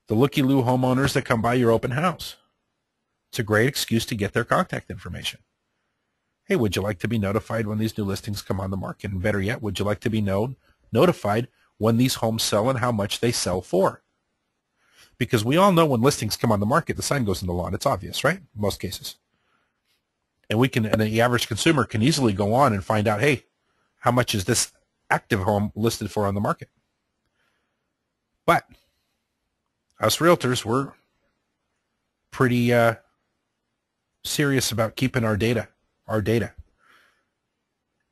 the looky-loo homeowners that come by your open house. It's a great excuse to get their contact information. Hey, would you like to be notified when these new listings come on the market? And better yet, would you like to be notified when these homes sell and how much they sell for? Because we all know when listings come on the market, the sign goes in the lawn. It's obvious, right? In most cases. And the average consumer can easily go on and find out, hey, how much is this active home listed for on the market? But us realtors, we're pretty serious about keeping our data.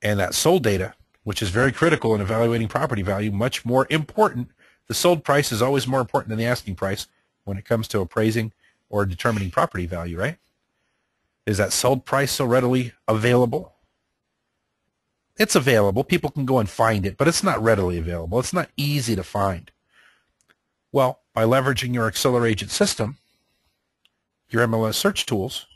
And that sold data, which is very critical in evaluating property value, much more important. The sold price is always more important than the asking price when it comes to appraising or determining property value, right? Is that sold price so readily available? It's available. People can go and find it, but it's not readily available. It's not easy to find. Well, by leveraging your Accelerate Agent system, your MLS search tools,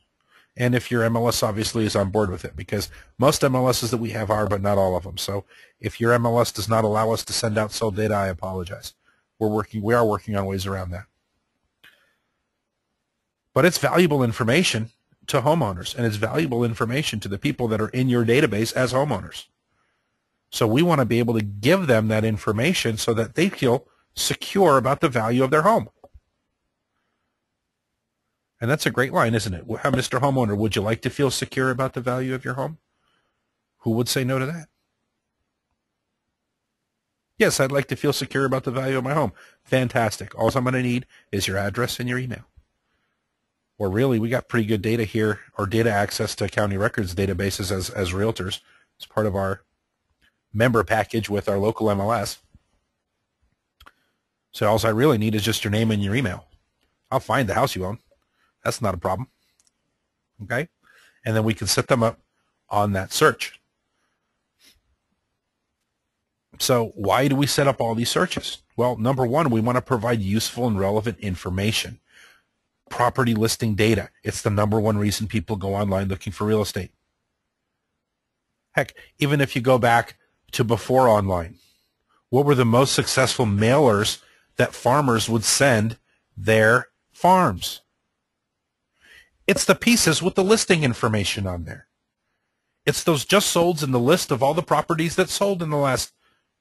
and if your MLS obviously is on board with it, because most MLSs that we have are, but not all of them. So if your MLS does not allow us to send out sold data, I apologize. We are working on ways around that. But it's valuable information to homeowners, and it's valuable information to the people that are in your database as homeowners. So we want to be able to give them that information so that they feel secure about the value of their home. And that's a great line, isn't it? Mr. Homeowner, would you like to feel secure about the value of your home? Who would say no to that? Yes, I'd like to feel secure about the value of my home. Fantastic. All I'm going to need is your address and your email. Or really, we got pretty good data here, or data access to county records databases as realtors. It's part of our member package with our local MLS. So all I really need is just your name and your email. I'll find the house you own. That's not a problem. Okay? And then we can set them up on that search. So why do we set up all these searches? Well, number one, we want to provide useful and relevant information. Property listing data. It's the number one reason people go online looking for real estate. Heck, even if you go back to before online, what were the most successful mailers that farmers would send their farms? It's the pieces with the listing information on there. It's those just solds in the list of all the properties that sold in the last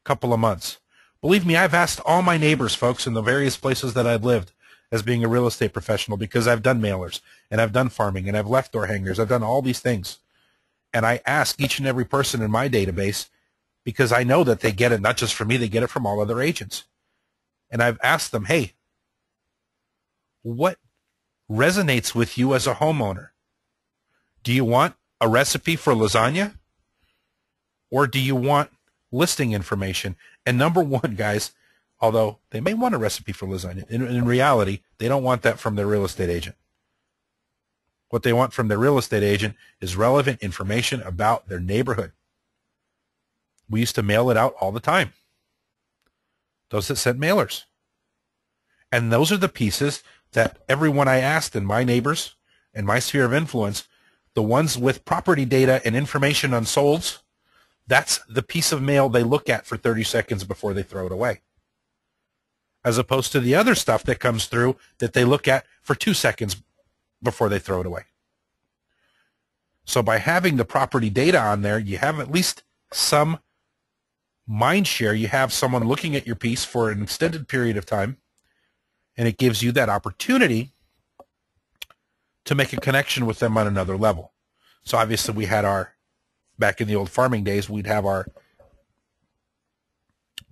couple of months. Believe me, I've asked all my neighbors, folks, in the various places that I've lived as being a real estate professional, because I've done mailers and I've done farming and I've left door hangers. I've done all these things. And I ask each and every person in my database, because I know that they get it not just from me, they get it from all other agents. And I've asked them, hey, what resonates with you as a homeowner? Do you want a recipe for lasagna? Or do you want listing information? And number one, guys, although they may want a recipe for lasagna, in reality, they don't want that from their real estate agent. What they want from their real estate agent is relevant information about their neighborhood. We used to mail it out all the time. Those that sent mailers. And those are the pieces that everyone I asked, and my neighbors and my sphere of influence, the ones with property data and information on solds, that's the piece of mail they look at for 30 seconds before they throw it away. As opposed to the other stuff that comes through that they look at for 2 seconds before they throw it away. So by having the property data on there, you have at least some mind share. You have someone looking at your piece for an extended period of time, and it gives you that opportunity to make a connection with them on another level. So obviously we had back in the old farming days, we'd have our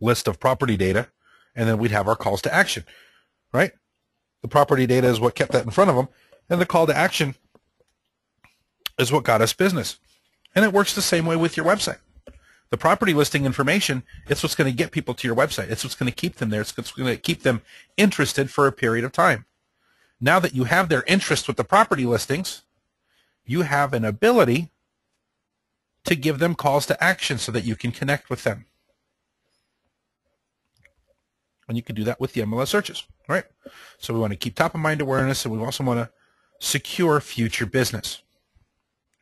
list of property data, and then we'd have our calls to action, right? The property data is what kept that in front of them, and the call to action is what got us business. And it works the same way with your website. The property listing information, it's what's going to get people to your website. It's what's going to keep them there. It's what's going to keep them interested for a period of time. Now that you have their interest with the property listings, you have an ability to give them calls to action so that you can connect with them. And you can do that with the MLS searches, right? So we want to keep top of mind awareness, and we also want to secure future business,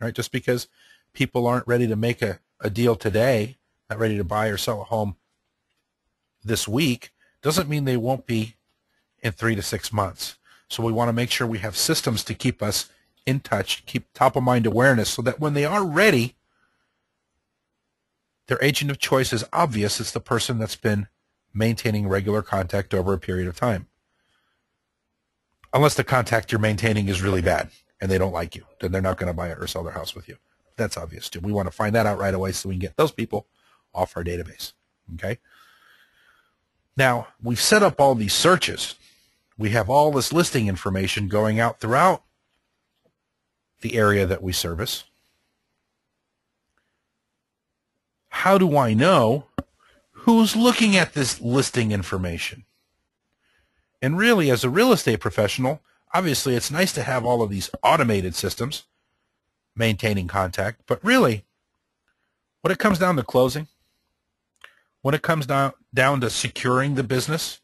right? Just because people aren't ready to make a deal today, not ready to buy or sell a home this week, doesn't mean they won't be in 3 to 6 months. So we want to make sure we have systems to keep us in touch, keep top of mind awareness, so that when they are ready, their agent of choice is obvious. It's the person that's been maintaining regular contact over a period of time. Unless the contact you're maintaining is really bad and they don't like you, then they're not going to buy it or sell their house with you. That's obvious too. We want to find that out right away so we can get those people off our database. Okay. Now, we've set up all these searches. We have all this listing information going out throughout the area that we service. How do I know who's looking at this listing information? And really, as a real estate professional, obviously it's nice to have all of these automated systems maintaining contact, but really, when it comes down to closing, when it comes down to securing the business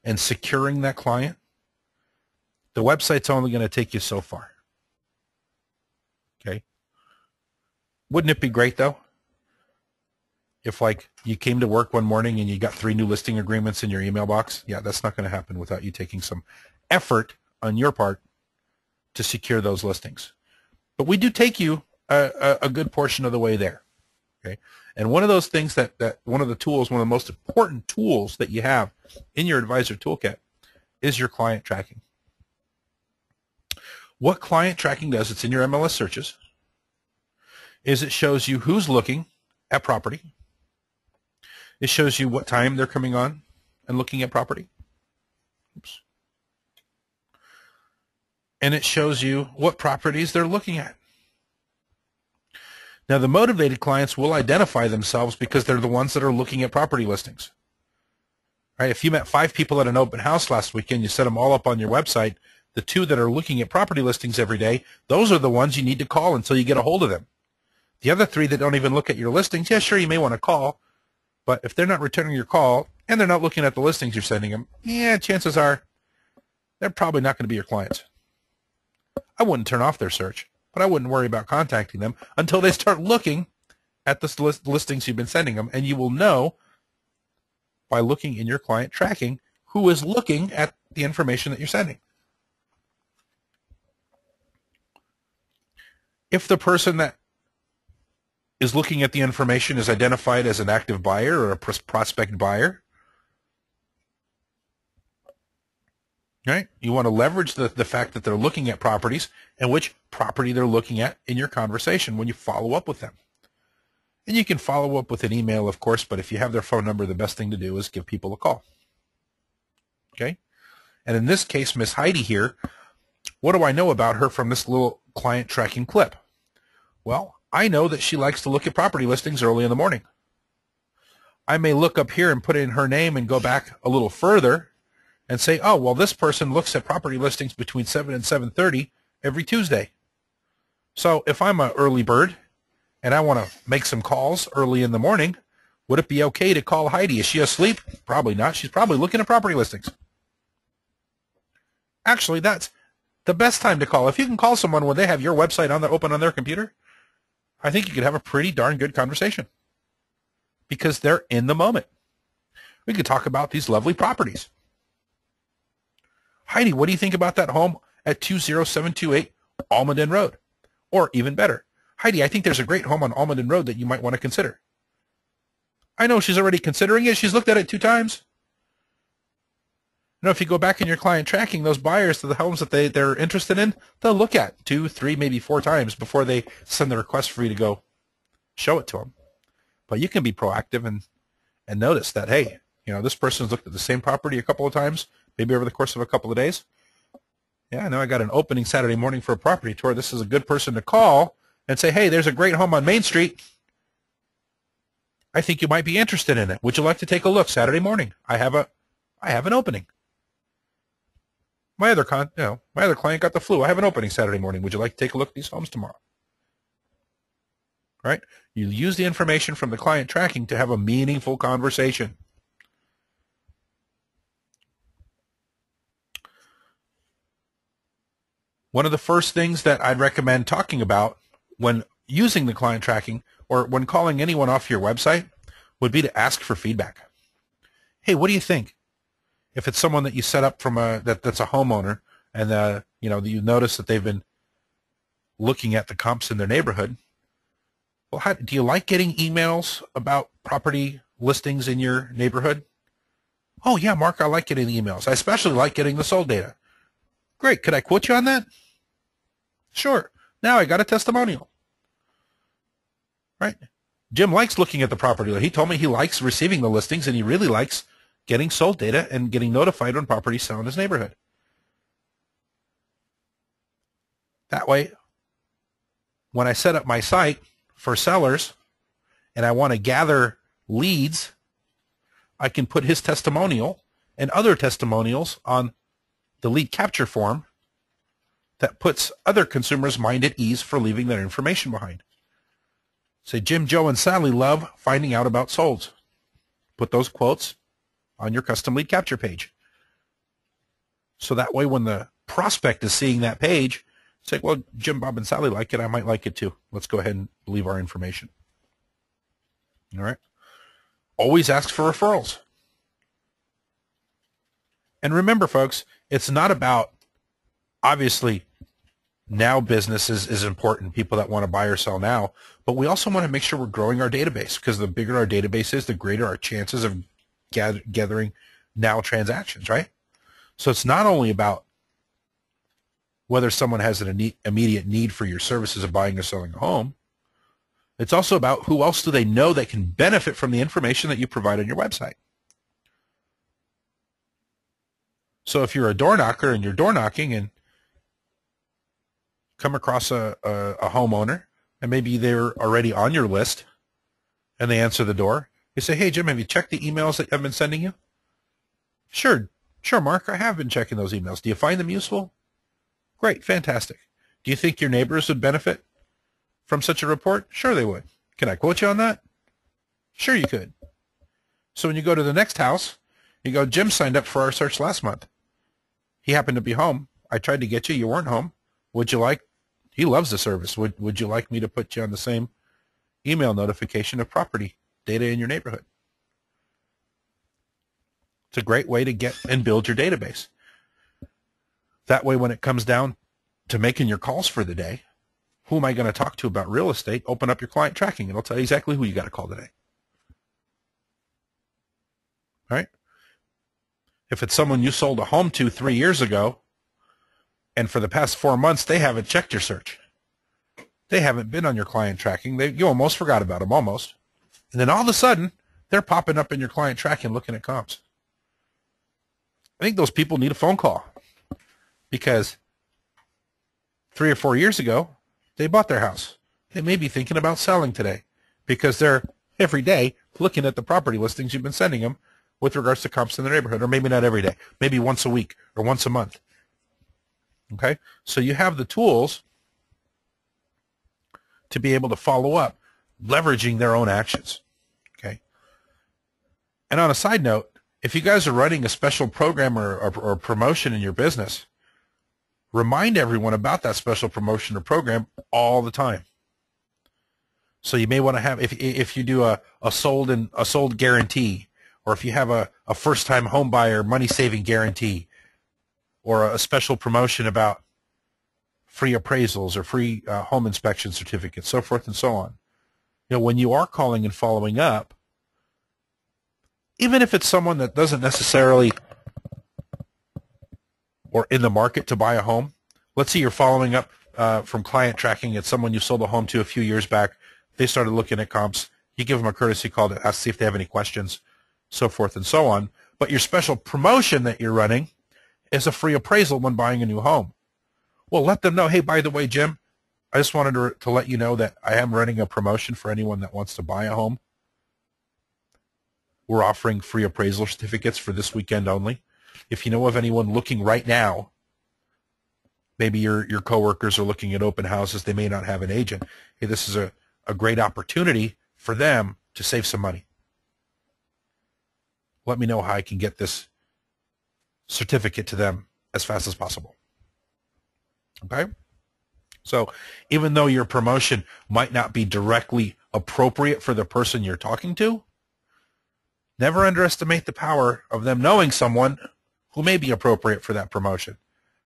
and securing that client, the website's only going to take you so far. Okay? Wouldn't it be great, though, if like you came to work one morning and you got 3 new listing agreements in your email box? Yeah, that's not going to happen without you taking some effort on your part to secure those listings. But we do take you a good portion of the way there. Okay? And one of those things that one of the most important tools that you have in your advisor toolkit is your client tracking. What client tracking does, it's in your MLS searches, is it shows you who's looking at property. It shows you what time they're coming on and looking at property. Oops. And it shows you what properties they're looking at. Now, the motivated clients will identify themselves because they're the ones that are looking at property listings. Right? If you met 5 people at an open house last weekend, you set them all up on your website, the 2 that are looking at property listings every day, those are the ones you need to call until you get a hold of them. The other 3 that don't even look at your listings, yeah, sure, you may want to call, but if they're not returning your call and they're not looking at the listings you're sending them, yeah, chances are they're probably not going to be your clients. I wouldn't turn off their search, but I wouldn't worry about contacting them until they start looking at the listings you've been sending them, and you will know by looking in your client tracking who is looking at the information that you're sending. If the person that is looking at the information is identified as an active buyer or a prospect buyer, right? You want to leverage the fact that they're looking at properties and which property they're looking at in your conversation when you follow up with them. And you can follow up with an email, of course, but if you have their phone number, the best thing to do is give people a call. Okay? And in this case, Miss Heidi here, what do I know about her from this little client tracking clip? Well, I know that she likes to look at property listings early in the morning. I may look up here and put in her name and go back a little further and say, oh, well, this person looks at property listings between 7 and 7:30 every Tuesday. So if I'm an early bird and I want to make some calls early in the morning, would it be okay to call Heidi? Is she asleep? Probably not. She's probably looking at property listings. Actually, that's the best time to call. If you can call someone when they have your website open on their computer, I think you could have a pretty darn good conversation because they're in the moment. We could talk about these lovely properties. Heidi, what do you think about that home at 20728 Almaden Road? Or even better, Heidi, I think there's a great home on Almaden Road that you might want to consider. I know she's already considering it. She's looked at it 2 times. You know, if you go back in your client tracking, those buyers to the homes that they're interested in, they'll look at 2, 3, maybe 4 times before they send the request for you to go show it to them. But you can be proactive and notice that, hey, you know, this person's looked at the same property a couple of times, maybe over the course of a couple of days. Yeah, I know I got an opening Saturday morning for a property tour. This is a good person to call and say, hey, there's a great home on Main Street. I think you might be interested in it. Would you like to take a look Saturday morning? I have an opening. My other client got the flu. I have an opening Saturday morning. Would you like to take a look at these homes tomorrow? Right? You use the information from the client tracking to have a meaningful conversation. One of the first things that I'd recommend talking about when using the client tracking or when calling anyone off your website would be to ask for feedback. Hey, what do you think? If it's someone that you set up from that's a homeowner, and you notice that they've been looking at the comps in their neighborhood, well, do you like getting emails about property listings in your neighborhood? Oh yeah, Mark, I like getting the emails. I especially like getting the sold data. Great. Could I quote you on that? Sure. Now I got a testimonial. Right? Jim likes looking at the property. He told me he likes receiving the listings, and he really likes getting sold data and getting notified when properties sell in his neighborhood. That way, when I set up my site for sellers and I want to gather leads, I can put his testimonial and other testimonials on the lead capture form that puts other consumers' mind at ease for leaving their information behind. Say, Jim, Joe, and Sally love finding out about solds. Put those quotes on your custom lead capture page. So that way when the prospect is seeing that page, it's like, well, Jim, Bob, and Sally like it. I might like it too. Let's go ahead and leave our information. All right. Always ask for referrals. And remember, folks, it's not about, obviously, now business is important, people that want to buy or sell now, but we also want to make sure we're growing our database, because the bigger our database is, the greater our chances of gathering now transactions, right? So it's not only about whether someone has an immediate need for your services of buying or selling a home. It's also about who else do they know that can benefit from the information that you provide on your website. So if you're a door knocker and you're door knocking and come across a homeowner, and maybe they're already on your list, and they answer the door, you say, hey, Jim, have you checked the emails that I've been sending you? Sure, Mark, I have been checking those emails. Do you find them useful? Great, fantastic. Do you think your neighbors would benefit from such a report? Sure they would. Can I quote you on that? Sure you could. So when you go to the next house, you go, Jim signed up for our search last month. He happened to be home. I tried to get you. You weren't home. Would you like, he loves the service. Would you like me to put you on the same email notification of property data in your neighborhood? It's a great way to get and build your database. That way, when it comes down to making your calls for the day, who am I going to talk to about real estate? Open up your client tracking. It'll tell you exactly who you got to call today. All right? If it's someone you sold a home to 3 years ago, and for the past 4 months, they haven't checked your search. They haven't been on your client tracking. You almost forgot about them, almost. And then all of a sudden, they're popping up in your client tracking looking at comps. I think those people need a phone call, because 3 or 4 years ago, they bought their house. They may be thinking about selling today, because they're every day looking at the property listings you've been sending them with regards to comps in their neighborhood, or maybe not every day, maybe once a week or once a month. Okay? So you have the tools to be able to follow up, leveraging their own actions. Okay? And on a side note, if you guys are running a special program or promotion in your business, remind everyone about that special promotion or program all the time. So you may want to have, if you do a sold guarantee, or if you have a first-time home buyer money-saving guarantee, or a special promotion about free appraisals or free home inspection certificates, so forth and so on. You know, when you are calling and following up, even if it's someone that doesn't necessarily or in the market to buy a home, let's say you're following up from client tracking at someone you sold a home to a few years back. They started looking at comps. You give them a courtesy call to ask, see if they have any questions, so forth and so on. But your special promotion that you're running is a free appraisal when buying a new home. Well, let them know, hey, by the way, Jim, I just wanted to let you know that I am running a promotion for anyone that wants to buy a home. We're offering free appraisal certificates for this weekend only. If you know of anyone looking right now, maybe your coworkers are looking at open houses, they may not have an agent. Hey, this is a great opportunity for them to save some money. Let me know how I can get this certificate to them as fast as possible. Okay? So even though your promotion might not be directly appropriate for the person you're talking to, never underestimate the power of them knowing someone who may be appropriate for that promotion.